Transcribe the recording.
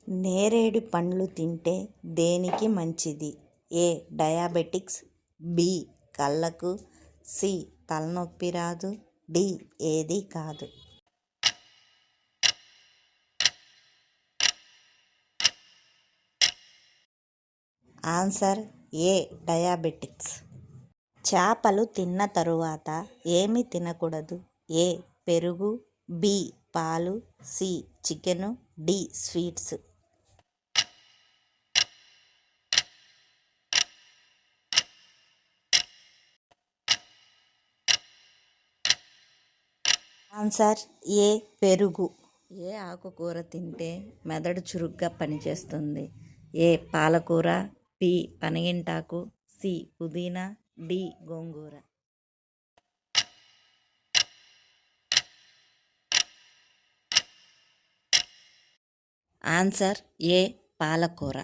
నేరేడు పండ్లు తింటే దేనికి మంచిది? ఏ. Diabetics, B. కళ్ళకు, సి. తలనొప్పి రాదు, డి. ఏదీ కాదు. Answer A. డయాబెటిక్స్. చేపలు తిన్న తరువాత ఏమి తినకూడదు? ఏ. పెరుగు, బి. పాలు, C. Chicken, D. Sweets. Answer A. పెరుగు. ఏ ఆకుకూర తింటే మెదడు చురుగ్గా పనిచేస్తుంది? ఏ. పాలకూర, బి. పనగింటాకు, సి. పుదీనా, డి. గోంగూర. Answer A. పాలకూర.